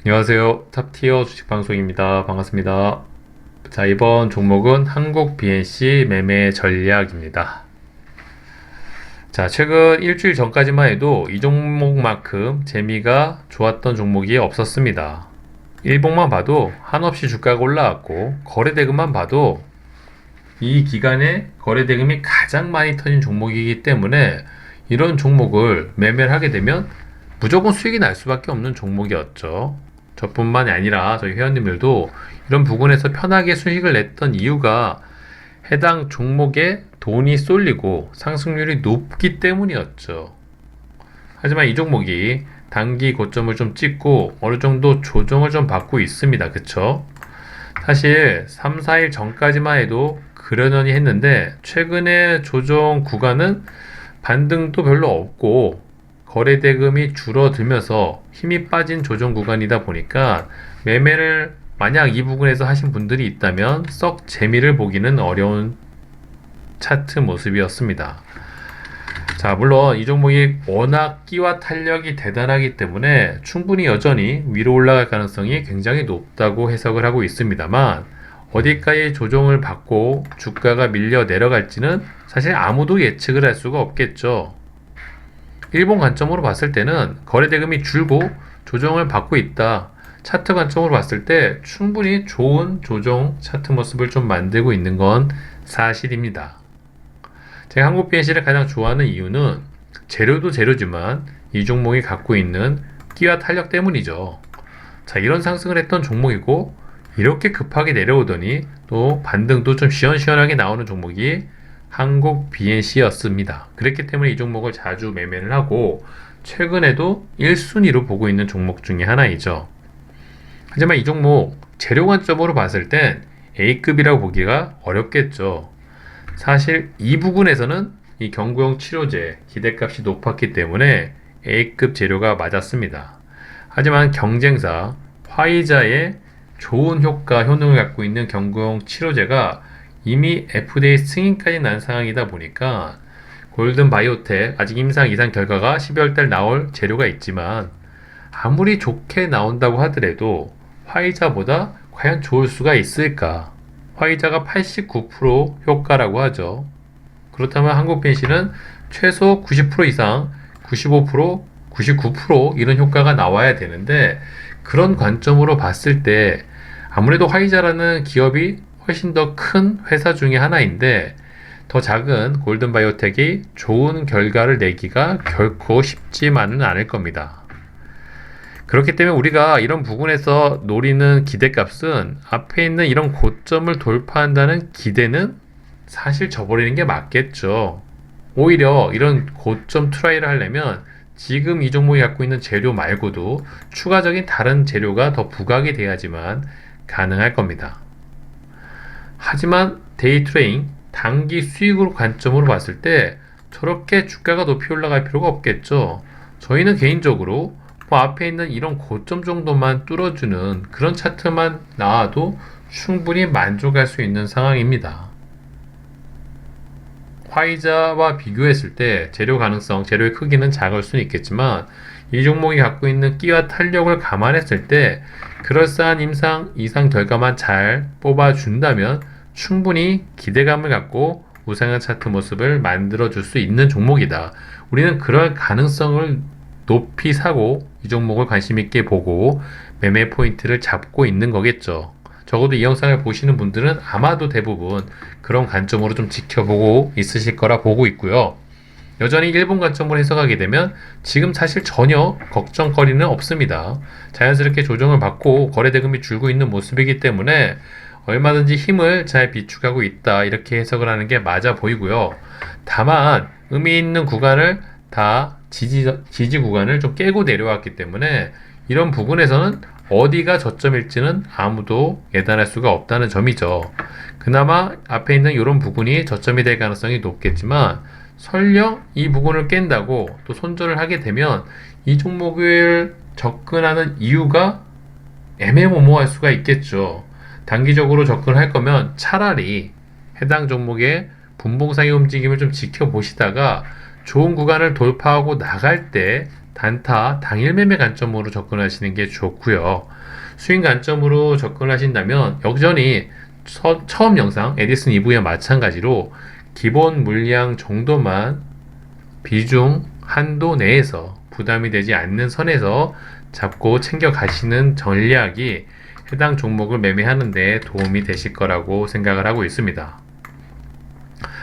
안녕하세요. 탑티어 주식방송입니다. 반갑습니다. 자, 이번 종목은 한국 BNC 매매 전략입니다. 자, 최근 일주일 전까지만 해도 이 종목만큼 재미가 좋았던 종목이 없었습니다. 일봉만 봐도 한없이 주가가 올라왔고, 거래대금만 봐도 이 기간에 거래대금이 가장 많이 터진 종목이기 때문에 이런 종목을 매매를 하게 되면 무조건 수익이 날 수밖에 없는 종목이었죠. 저뿐만이 아니라 저희 회원님들도 이런 부분에서 편하게 수익을 냈던 이유가 해당 종목에 돈이 쏠리고 상승률이 높기 때문이었죠. 하지만 이 종목이 단기 고점을 좀 찍고 어느 정도 조정을 좀 받고 있습니다. 그쵸? 사실 3, 4일 전까지만 해도 그러려니 했는데 최근에 조정 구간은 반등도 별로 없고 거래 대금이 줄어들면서 힘이 빠진 조정 구간이다 보니까 매매를 만약 이 부분에서 하신 분들이 있다면 썩 재미를 보기는 어려운 차트 모습이었습니다. 자, 물론 이 종목이 워낙 끼와 탄력이 대단하기 때문에 충분히 여전히 위로 올라갈 가능성이 굉장히 높다고 해석을 하고 있습니다만 어디까지 조정을 받고 주가가 밀려 내려갈지는 사실 아무도 예측을 할 수가 없겠죠. 일본 관점으로 봤을 때는 거래대금이 줄고 조정을 받고 있다. 차트 관점으로 봤을 때 충분히 좋은 조정 차트 모습을 좀 만들고 있는 건 사실입니다. 제가 한국 BNC를 가장 좋아하는 이유는 재료도 재료지만 이 종목이 갖고 있는 끼와 탄력 때문이죠. 자, 이런 상승을 했던 종목이고 이렇게 급하게 내려오더니 또 반등도 좀 시원시원하게 나오는 종목이 한국 BNC였습니다. 그렇기 때문에 이 종목을 자주 매매를 하고 최근에도 1순위로 보고 있는 종목 중에 하나이죠. 하지만 이 종목 재료 관점으로 봤을 땐 A급이라고 보기가 어렵겠죠. 사실 이 부분에서는 이 경구용 치료제 기대값이 높았기 때문에 A급 재료가 맞았습니다. 하지만 경쟁사 화이자의 좋은 효능을 갖고 있는 경구용 치료제가 이미 FDA 승인까지 난 상황이다 보니까 골든 바이오텍 아직 임상 이상 결과가 12월 달 나올 재료가 있지만 아무리 좋게 나온다고 하더라도 화이자보다 과연 좋을 수가 있을까? 화이자가 89% 효과라고 하죠. 그렇다면 한국 BNC는 최소 90% 이상 95%, 99% 이런 효과가 나와야 되는데 그런 관점으로 봤을 때 아무래도 화이자라는 기업이 훨씬 더 큰 회사 중에 하나인데 더 작은 골든바이오텍이 좋은 결과를 내기가 결코 쉽지만은 않을 겁니다. 그렇기 때문에 우리가 이런 부분에서 노리는 기대값은 앞에 있는 이런 고점을 돌파한다는 기대는 사실 저버리는 게 맞겠죠. 오히려 이런 고점 트라이를 하려면 지금 이 종목이 갖고 있는 재료 말고도 추가적인 다른 재료가 더 부각이 돼야지만 가능할 겁니다. 하지만 데이 트레이딩 단기 수익으로 관점으로 봤을 때 저렇게 주가가 높이 올라갈 필요가 없겠죠. 저희는 개인적으로 앞에 있는 이런 고점 정도만 뚫어주는 그런 차트만 나와도 충분히 만족할 수 있는 상황입니다. 화이자와 비교했을 때 재료 가능성, 재료의 크기는 작을 수는 있겠지만 이 종목이 갖고 있는 끼와 탄력을 감안했을 때 그럴싸한 임상 이상 결과만 잘 뽑아준다면 충분히 기대감을 갖고 우상향 차트 모습을 만들어줄 수 있는 종목이다. 우리는 그럴 가능성을 높이 사고 이 종목을 관심 있게 보고 매매 포인트를 잡고 있는 거겠죠. 적어도 이 영상을 보시는 분들은 아마도 대부분 그런 관점으로 좀 지켜보고 있으실 거라 보고 있고요. 여전히 일본 관점으로 해석하게 되면 지금 사실 전혀 걱정거리는 없습니다. 자연스럽게 조정을 받고 거래대금이 줄고 있는 모습이기 때문에 얼마든지 힘을 잘 비축하고 있다 이렇게 해석을 하는 게 맞아 보이고요. 다만 의미 있는 구간을 다 지지 구간을 좀 깨고 내려왔기 때문에 이런 부분에서는 어디가 저점일지는 아무도 예단할 수가 없다는 점이죠. 그나마 앞에 있는 이런 부분이 저점이 될 가능성이 높겠지만 설령 이 부분을 깬다고 또 손절을 하게 되면 이 종목을 접근하는 이유가 애매모호할 수가 있겠죠. 단기적으로 접근할 거면 차라리 해당 종목의 분봉상의 움직임을 좀 지켜보시다가 좋은 구간을 돌파하고 나갈 때 단타, 당일 매매 관점으로 접근하시는 게 좋고요. 수익 관점으로 접근하신다면 여전히 처음 영상 에디슨 EV와 마찬가지로 기본 물량 정도만 비중 한도 내에서 부담이 되지 않는 선에서 잡고 챙겨 가시는 전략이 해당 종목을 매매하는 데 도움이 되실 거라고 생각을 하고 있습니다.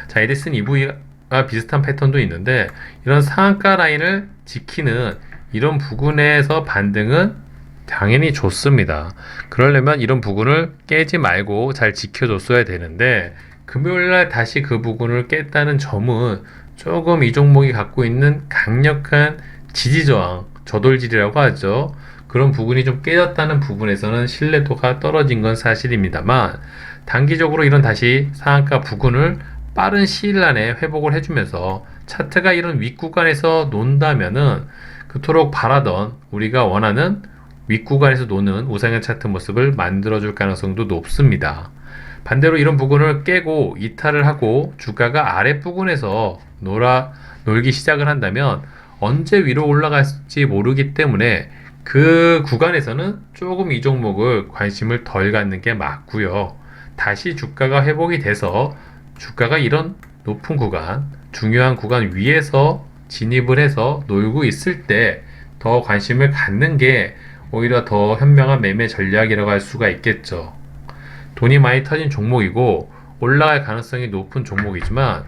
자, 에디슨 EV와 비슷한 패턴도 있는데 이런 상한가 라인을 지키는 이런 부분에서 반등은 당연히 좋습니다. 그러려면 이런 부분을 깨지 말고 잘 지켜줬어야 되는데 금요일날 다시 그 부분을 깼다는 점은 조금 이 종목이 갖고 있는 강력한 지지저항, 저돌질이라고 하죠. 그런 부분이 좀 깨졌다는 부분에서는 신뢰도가 떨어진 건 사실입니다만 단기적으로 이런 다시 상한가 부근을 빠른 시일 안에 회복을 해주면서 차트가 이런 윗구간에서 논다면은 그토록 바라던 우리가 원하는 윗구간에서 노는 우상향 차트 모습을 만들어줄 가능성도 높습니다. 반대로 이런 부분을 깨고 이탈을 하고 주가가 아랫부분에서 놀기 시작을 한다면 언제 위로 올라갈지 모르기 때문에 그 구간에서는 조금 이 종목을 관심을 덜 갖는 게 맞고요. 다시 주가가 회복이 돼서 주가가 이런 높은 구간, 중요한 구간 위에서 진입을 해서 놀고 있을 때 더 관심을 갖는 게 오히려 더 현명한 매매 전략이라고 할 수가 있겠죠. 돈이 많이 터진 종목이고 올라갈 가능성이 높은 종목이지만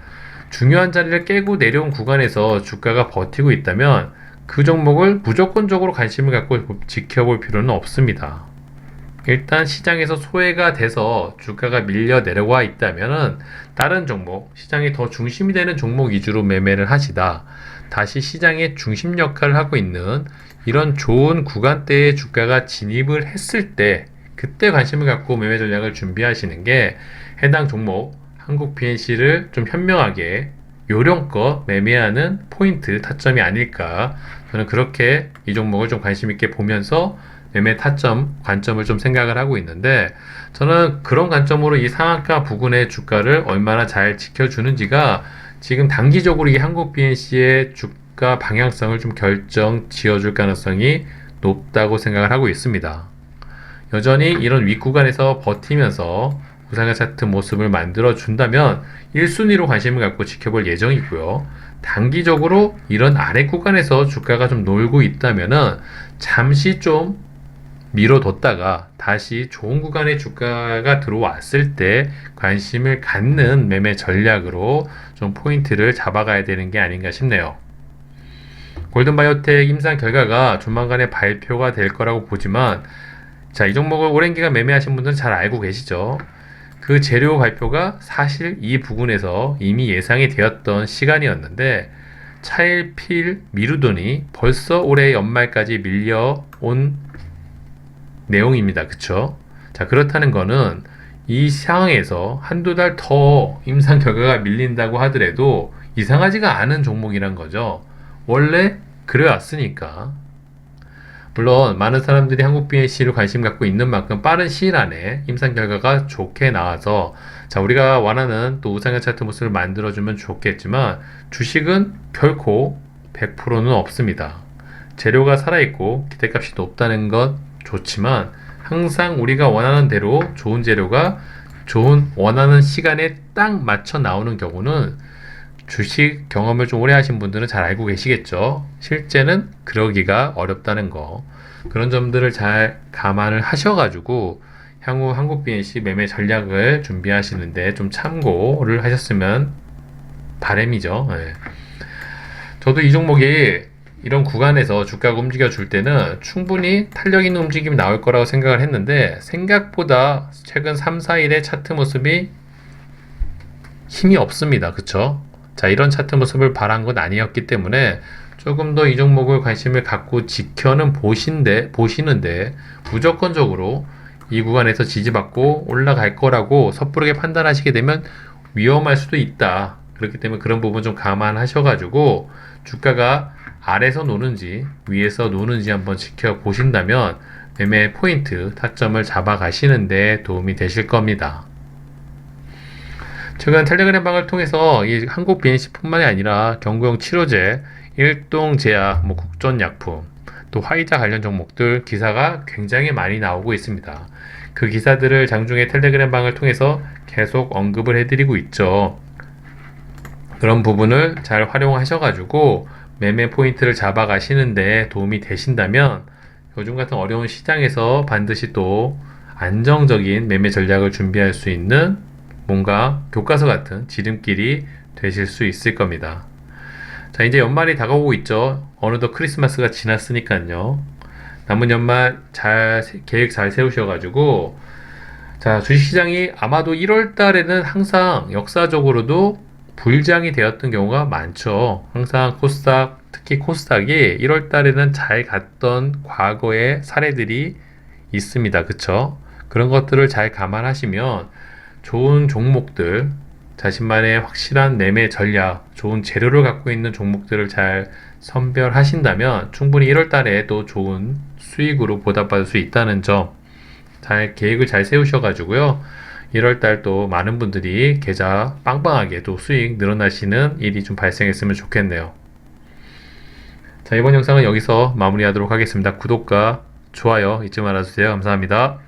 중요한 자리를 깨고 내려온 구간에서 주가가 버티고 있다면 그 종목을 무조건적으로 관심을 갖고 지켜볼 필요는 없습니다. 일단 시장에서 소외가 돼서 주가가 밀려 내려와 있다면 다른 종목, 시장이 더 중심이 되는 종목 위주로 매매를 하시다. 다시 시장의 중심 역할을 하고 있는 이런 좋은 구간대에 주가가 진입을 했을 때 그때 관심을 갖고 매매 전략을 준비하시는 게 해당 종목 한국 PNC를 좀 현명하게 요령껏 매매하는 포인트 타점이 아닐까. 저는 그렇게 이 종목을 좀 관심 있게 보면서 매매 타점, 관점을 좀 생각을 하고 있는데 저는 그런 관점으로 이 상한가 부근의 주가를 얼마나 잘 지켜주는지가 지금 단기적으로 이 한국 BNC의 주가 방향성을 좀 결정 지어줄 가능성이 높다고 생각을 하고 있습니다. 여전히 이런 윗구간에서 버티면서 우상향 차트 모습을 만들어 준다면 1순위로 관심을 갖고 지켜볼 예정이고요. 단기적으로 이런 아래 구간에서 주가가 좀 놀고 있다면은 잠시 좀 미뤄뒀다가 다시 좋은 구간에 주가가 들어왔을 때 관심을 갖는 매매 전략으로 좀 포인트를 잡아가야 되는 게 아닌가 싶네요. 골든바이오텍 임상 결과가 조만간에 발표가 될 거라고 보지만 자, 이 종목을 오랜 기간 매매하신 분들은 잘 알고 계시죠? 그 재료 발표가 사실 이 부분에서 이미 예상이 되었던 시간이었는데 차일피일 미루더니 벌써 올해 연말까지 밀려온 내용입니다. 그쵸? 자, 그렇다는 거는 이 상황에서 한두 달 더 임상 결과가 밀린다고 하더라도 이상하지가 않은 종목이란 거죠. 원래 그래왔으니까. 물론 많은 사람들이 한국 BNC를 관심 갖고 있는 만큼 빠른 시일 안에 임상 결과가 좋게 나와서 자, 우리가 원하는 또 우상향 차트 모습을 만들어주면 좋겠지만 주식은 결코 100%는 없습니다. 재료가 살아있고 기대값이 높다는 것 좋지만 항상 우리가 원하는 대로 좋은 재료가 좋은 원하는 시간에 딱 맞춰 나오는 경우는 주식 경험을 좀 오래 하신 분들은 잘 알고 계시겠죠. 실제는 그러기가 어렵다는 거. 그런 점들을 잘 감안을 하셔가지고 향후 한국 BNC 매매 전략을 준비하시는데 좀 참고를 하셨으면 바람이죠. 네. 저도 이 종목이 이런 구간에서 주가가 움직여 줄 때는 충분히 탄력 있는 움직임이 나올 거라고 생각을 했는데 생각보다 최근 3, 4일의 차트 모습이 힘이 없습니다. 그쵸? 자, 이런 차트 모습을 바란 건 아니었기 때문에 조금 더 이 종목을 관심을 갖고 지켜는 보시는데 무조건적으로 이 구간에서 지지받고 올라갈 거라고 섣부르게 판단하시게 되면 위험할 수도 있다. 그렇기 때문에 그런 부분 좀 감안하셔가지고 주가가 아래서 노는지 위에서 노는지 한번 지켜보신다면 매매 포인트, 타점을 잡아가시는데 도움이 되실 겁니다. 최근 텔레그램 방을 통해서 이 한국 BNC뿐만이 아니라 경구용 치료제 일동제약, 국전약품, 또 화이자 관련 종목들 기사가 굉장히 많이 나오고 있습니다. 그 기사들을 장중에 텔레그램 방을 통해서 계속 언급을 해드리고 있죠. 그런 부분을 잘 활용하셔가지고 매매 포인트를 잡아가시는데 도움이 되신다면 요즘 같은 어려운 시장에서 반드시 또 안정적인 매매 전략을 준비할 수 있는 뭔가 교과서 같은 지름길이 되실 수 있을 겁니다. 자, 이제 연말이 다가오고 있죠. 어느덧 크리스마스가 지났으니까요. 남은 연말 계획 잘 세우셔가지고, 자, 주식시장이 아마도 1월 달에는 항상 역사적으로도 불장이 되었던 경우가 많죠. 항상 코스닥, 특히 코스닥이 1월 달에는 잘 갔던 과거의 사례들이 있습니다. 그쵸? 그런 것들을 잘 감안하시면 좋은 종목들, 자신만의 확실한 매매 전략, 좋은 재료를 갖고 있는 종목들을 잘 선별하신다면 충분히 1월 달에 또 좋은 수익으로 보답받을 수 있다는 점, 잘 계획을 잘 세우셔가지고요. 1월 달 또 많은 분들이 계좌 빵빵하게 또 수익 늘어나시는 일이 좀 발생했으면 좋겠네요. 자, 이번 영상은 여기서 마무리하도록 하겠습니다. 구독과 좋아요 잊지 말아주세요. 감사합니다.